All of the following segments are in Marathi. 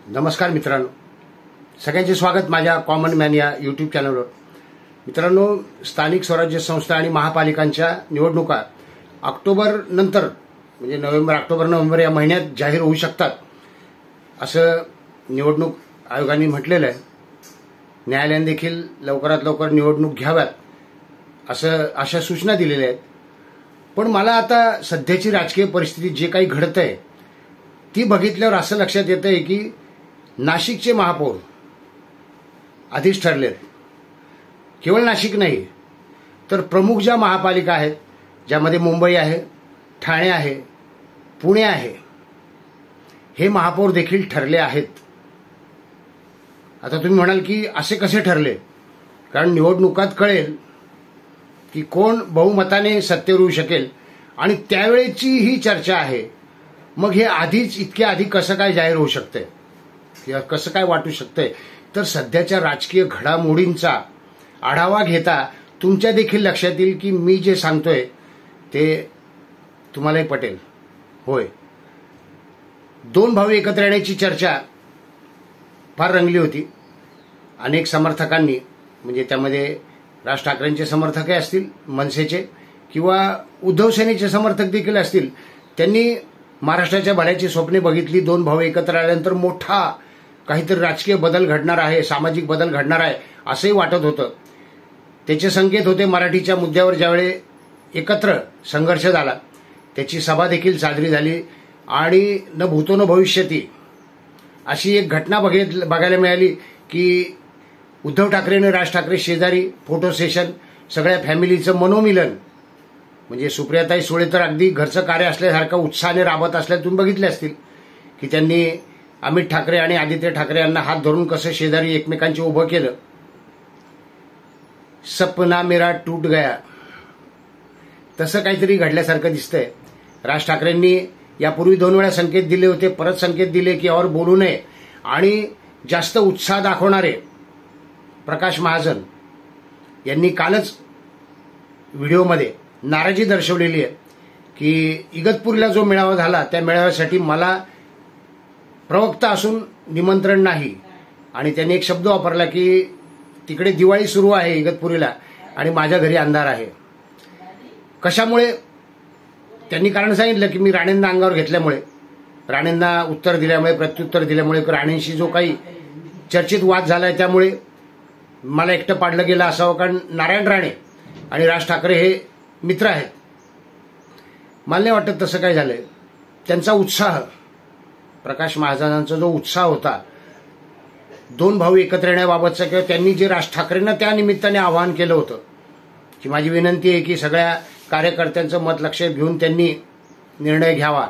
नमस्कार मित्रांनो, सगळ्यांचे स्वागत माझ्या कॉमन मॅन या यूट्यूब चॅनलवर. मित्रांनो, स्थानिक स्वराज्य संस्था आणि महापालिकांच्या निवडणुका ऑक्टोबर नंतर म्हणजे ऑक्टोबर-नोव्हेंबर या महिन्यात जाहीर होऊ शकतात असं निवडणूक आयोगाने म्हटलेलं आहे. न्यायालयाने देखील लवकरात लवकर निवडणूक घ्याव्यात असं अशा सूचना दिलेल्या आहेत. पण मला आता सध्याची राजकीय परिस्थिती जे काही घडत आहे ती बघितल्यावर असं लक्षात येतं आहे की नाशिकचे महापौर आधीच ठरलेत. केवळ नाशिक नाही तर प्रमुख ज्या महापालिका आहेत, ज्यामध्ये मुंबई आहे, ठाणे आहे, पुणे आहे, हे महापौर देखील ठरले आहेत. आता तुम्ही म्हणाल की असे कसे ठरले? कारण निवडणुकात कळेल की कोण बहुमताने सत्तेवर येऊ शकेल आणि त्यावेळेची ही चर्चा आहे. मग हे आधीच इतक्या आधी कसं काय जाहीर होऊ शकतंय किंवा कसं काय वाटू शकतंय? तर सध्याच्या राजकीय घडामोडींचा आढावा घेता तुमच्या देखील लक्षात येईल की मी जे सांगतोय ते तुम्हालाही पटेल. होय, दोन भाऊ एकत्र येण्याची चर्चा फार रंगली होती. अनेक समर्थकांनी, म्हणजे त्यामध्ये राज ठाकरेंचे समर्थकही असतील, मनसेचे किंवा उद्धव सेनेचे समर्थक देखील असतील, त्यांनी महाराष्ट्राच्या भल्याची स्वप्ने बघितली. दोन भाऊ एकत्र आल्यानंतर मोठा काहीतरी राजकीय बदल घडणार आहे, सामाजिक बदल घडणार आहे असंही वाटत होतं. त्याचे संकेत होते. मराठीच्या मुद्द्यावर ज्यावेळी एकत्र संघर्ष झाला त्याची सभा देखील साजरी झाली आणि न भूतो न भविष्यती अशी एक घटना बघायला मिळाली की उद्धव ठाकरे आणि राज ठाकरे शेजारी फोटो सेशन, सगळ्या फॅमिलीचं मनोमिलन. म्हणजे सुप्रियाताई सुळे तर अगदी घरचं कार्य असल्यासारखं उत्साहाने राबत असल्या तुम्ही बघितले असतील की त्यांनी अमित ठाकरे आणि आदित्य ठाकरे यांना हात धरून कसं शेजारी एकमेकांची उभं केलं. सपना मेरा टूट गया तसं काहीतरी घडल्यासारखं दिसतंय. राज ठाकरेंनी यापूर्वी 2 वेळा संकेत दिले होते, परत संकेत दिले की और बोलू नये. आणि जास्त उत्साह दाखवणारे प्रकाश महाजन यांनी कालच व्हिडिओमध्ये नाराजी दर्शवलेली आहे की इगतपुरीला जो मेळावा झाला त्या मेळाव्यासाठी मला प्रवक्ता असून निमंत्रण नाही. आणि त्यांनी एक शब्द वापरला की तिकडे दिवाळी सुरू आहे इगतपुरीला आणि माझ्या घरी अंधार आहे. कशामुळे? त्यांनी कारण सांगितलं की मी राणेंना अंगावर घेतल्यामुळे, राणेंना उत्तर दिल्यामुळे, प्रत्युत्तर दिल्यामुळे, राणेंशी जो काही चर्चित वाद झालाय त्यामुळे मला एकटं पाडलं गेलं असावं. कारण नारायण राणे आणि राज ठाकरे हे मित्र आहेत. मला नाही वाटत तसं काय झालंय. त्यांचा उत्साह, प्रकाश महाजनांचा जो उत्साह होता दोन भाऊ एकत्र येण्याबाबतचा, किंवा त्यांनी जे राज ठाकरेंना त्या निमित्ताने आवाहन केलं होतं की माझी विनंती आहे की सगळ्या कार्यकर्त्यांचं मत लक्षात घेऊन त्यांनी निर्णय घ्यावा.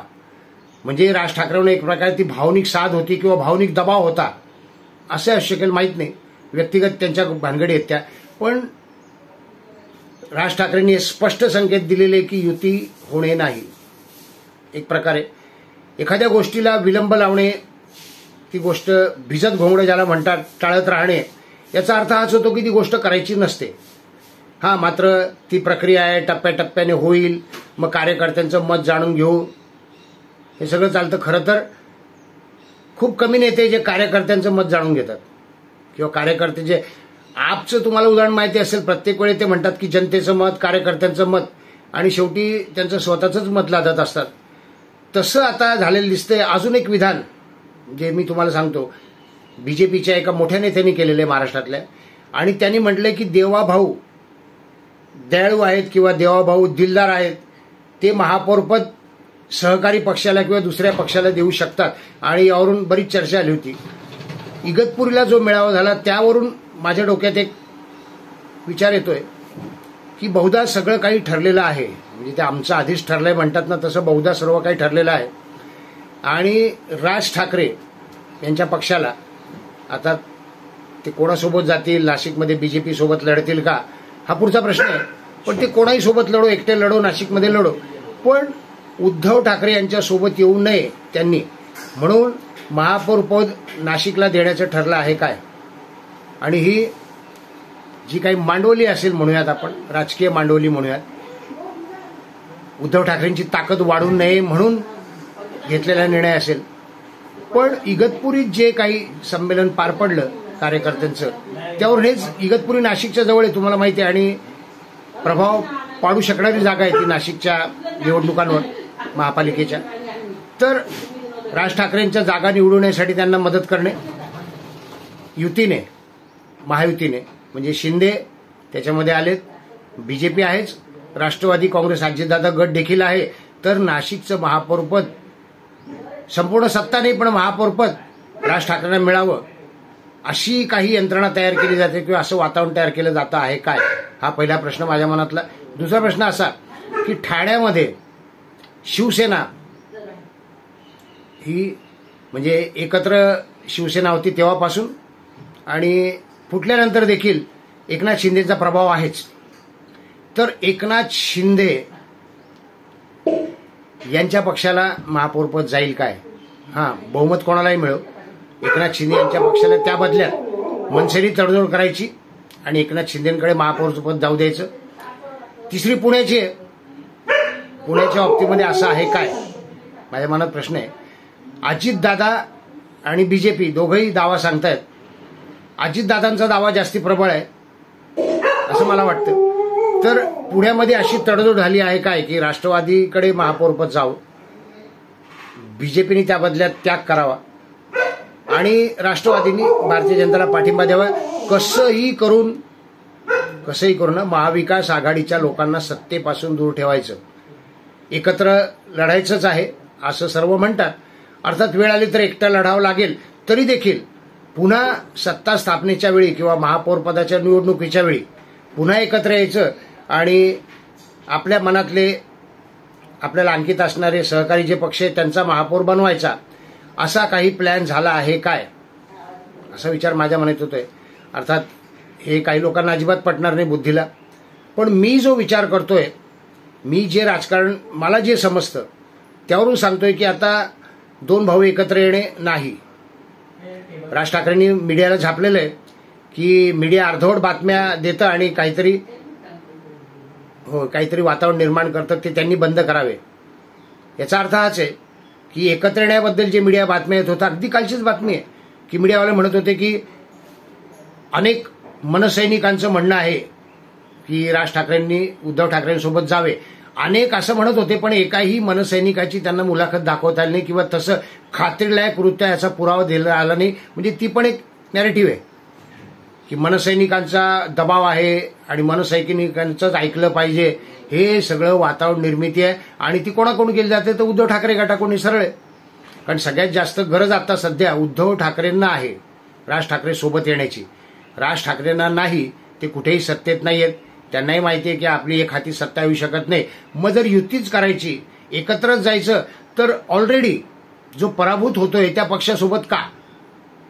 म्हणजे राज ठाकरेंना एक प्रकारे ती भावनिक साथ होती किंवा भावनिक दबाव होता असं असू शकेल, माहीत नाही. व्यक्तिगत त्यांच्या भानगडी आहेत त्या. पण राज ठाकरेंनी स्पष्ट संकेत दिलेले की युती होणे नाही. एक प्रकारे एखाद्या गोष्टीला विलंब लावणे, ती गोष्ट भिजत घोंगडं ज्याला म्हणतात, टाळत राहणे, याचा अर्थ हाच होतो की ती गोष्ट करायची नसते. हां, मात्र ती प्रक्रिया आहे, टप्प्याटप्प्याने होईल, मग कार्यकर्त्यांचं मत जाणून घेऊ, हे सगळं चालतं. खरं तर खूप कमी नेते जे कार्यकर्त्यांचं मत जाणून घेतात किंवा कार्यकर्ते जे आपचं तुम्हाला उदाहरण माहिती असेल, प्रत्येक वेळी ते म्हणतात की जनतेचं मत, कार्यकर्त्यांचं मत, आणि शेवटी त्यांचं स्वतःचंच मत लादत असतात. तसं आता झालेलं दिसतंय. अजून एक विधान जे मी तुम्हाला सांगतो, बीजेपीच्या एका मोठ्या नेत्यांनी केलेलं आहे महाराष्ट्रातल्या, आणि त्यांनी म्हटलंय की देवाभाऊ दयाळू आहेत किंवा देवाभाऊ दिलदार आहेत, ते महापौरपद सहकारी पक्षाला किंवा दुसऱ्या पक्षाला देऊ शकतात. आणि यावरून बरीच चर्चा आली होती. इगतपुरीला जो मेळावा झाला त्यावरून माझ्या डोक्यात एक विचार येतोय की बहुधा सगळं काही ठरलेलं आहे. म्हणजे ते आमचं आधीच ठरलंय म्हणतात ना, तसं बहुधा सर्व काही ठरलेलं आहे. आणि राज ठाकरे यांच्या पक्षाला आता ते कोणासोबत जातील, नाशिकमध्ये बीजेपी सोबत लढतील का हा पुढचा प्रश्न आहे. पण ते कोणाही सोबत लढो, एकटे लढो, नाशिकमध्ये लढो, पण उद्धव ठाकरे यांच्या सोबत येऊ नये त्यांनी, म्हणून महापौरपद नाशिकला देण्याचं ठरलं आहे काय. आणि ही जी काही मांडवली असेल म्हणूयात आपण, राजकीय मांडवली म्हणूयात, उद्धव ठाकरेंची ताकद वाढू नये म्हणून घेतलेला निर्णय असेल. पण इगतपुरीत जे काही संमेलन पार पडलं कार्यकर्त्यांचं, त्यावर हेच इगतपुरी नाशिकच्या जवळ आहे, तुम्हाला माहिती आहे, आणि प्रभाव पाडू शकणारी जागा आहे ती नाशिकच्या निवडणुकांवर महापालिकेच्या. तर राज ठाकरेंच्या जागा निवडवण्यासाठी त्यांना मदत करणे युतीने, महायुतीने, म्हणजे शिंदे त्याच्यामध्ये आलेत, बीजेपी आहेच, राष्ट्रवादी काँग्रेस अजितदादा गट देखील आहे. तर नाशिकचं महापौरपद, संपूर्ण सत्ता नाही पण महापौरपद राज ठाकरेंना मिळावं अशी काही यंत्रणा तयार केली जाते किंवा असं वातावरण तयार केलं जातं आहे काय, हा पहिला प्रश्न माझ्या मनातला. दुसरा प्रश्न असा की ठाण्यामध्ये शिवसेना ही म्हणजे एकत्र शिवसेना होती तेव्हापासून आणि फुटल्यानंतर देखील एकनाथ शिंदेचा प्रभाव आहेच. तर एकनाथ शिंदे यांच्या पक्षाला महापौरपद जाईल काय, हां, बहुमत कोणालाही मिळो, एकनाथ शिंदे यांच्या पक्षाला त्या बदल्यात मनसेने तडजोड करायची आणि एकनाथ शिंदेकडे महापौरपद जाऊ द्यायचं. तिसरी पुण्याची आहे. पुण्याच्या बाबतीमध्ये असं आहे काय, माझ्या मनात प्रश्न आहे. अजितदादा आणि बीजेपी दोघंही दावा सांगतायत. अजितदादांचा दावा जास्ती प्रबळ आहे असं मला वाटतं. तर पुण्यामध्ये अशी तडजोड झाली आहे काय की राष्ट्रवादीकडे महापौरपद जावं, बीजेपीने त्या बदल्यात त्याग करावा आणि राष्ट्रवादींनी भारतीय जनतेला पाठिंबा द्यावा. कसंही करून महाविकास आघाडीच्या लोकांना सत्तेपासून दूर ठेवायचं, एकत्र लढायचंच आहे असं सर्व म्हणतात. अर्थात वेळ आली तर एकटा लढावं लागेल, तरी देखील पुन्हा सत्ता स्थापनेच्या वेळी किंवा महापौरपदाच्या निवडणुकीच्या वेळी पुन्हा एकत्र यायचं आणि आपल्या मनातले, आपल्याला अंकित असणारे सहकारी जे पक्ष आहेत त्यांचा महापौर बनवायचा, असा काही प्लॅन झाला आहे काय, असा विचार माझ्या मनात होतोय. अर्थात हे काही लोकांना अजिबात पटणार नाही बुद्धीला, पण मी जो विचार करतोय, मी जे राजकारण मला जे समजतं त्यावरून सांगतोय की आता दोन भाऊ एकत्र येणे नाही. राज ठाकरेंनी मीडियाला झापलेलं आहे की मीडिया अर्धवट बातम्या देतं आणि काहीतरी वातावरण निर्माण करतं, ते त्यांनी बंद करावे. याचा अर्थ हाच आहे की एकत्र येण्याबद्दल जे मीडिया बातम्या येत होत्या, अगदी कालचीच बातमी आहे की मीडियावाले म्हणत होते की अनेक मनसैनिकांचं म्हणणं आहे की राज ठाकरेंनी उद्धव ठाकरेंसोबत जावे. अनेक असं म्हणत होते, पण एकाही मनसैनिकाची त्यांना मुलाखत दाखवता आली नाही किंवा तसं खात्रीलायक वृत्त याचा पुरावा दिला आला नाही. म्हणजे ती पण एक नॅरेटिव्ह आहे की मनसैनिकांचा दबाव आहे आणि मनसैनिकांचंच ऐकलं पाहिजे. हे सगळं वातावरण निर्मिती आहे आणि ती कोणाकडून केली जाते तर उद्धव ठाकरे गटाकडून सरळ आहे. कारण सगळ्यात जास्त गरज आता सध्या उद्धव ठाकरेंना आहे राज ठाकरे सोबत येण्याची. राज ठाकरेंना नाही, ते कुठेही सत्तेत नाही आहेत, त्यांनाही माहिती आहे की आपली एक हाती सत्ता येऊ शकत नाही. मग जर युतीच करायची, एकत्रच जायचं, तर ऑलरेडी जो पराभूत होतोय त्या पक्षासोबत का,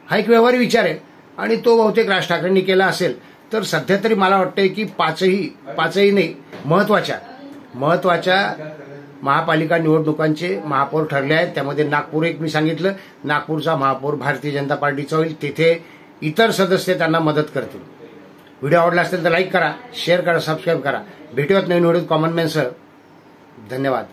हा एक व्यवहारी विचार आहे आणि तो बहुतेक राज ठाकरेंनी केला असेल. तर सध्या तरी मला वाटतंय की पाचही नाही, महत्वाच्या महापालिका निवडणुकांचे महापौर ठरले आहेत. त्यामध्ये नागपूर एक मी सांगितलं, नागपूरचा महापौर भारतीय जनता पार्टीचा होईल. तिथे इतर सदस्य त्यांना मदत करतील. व्हिडिओ आवडला असेल तर लाईक करा, शेअर करा, सबस्क्राईब करा. भेटूयात नवीन व्हिडिओ कॉमन मॅनसह. धन्यवाद.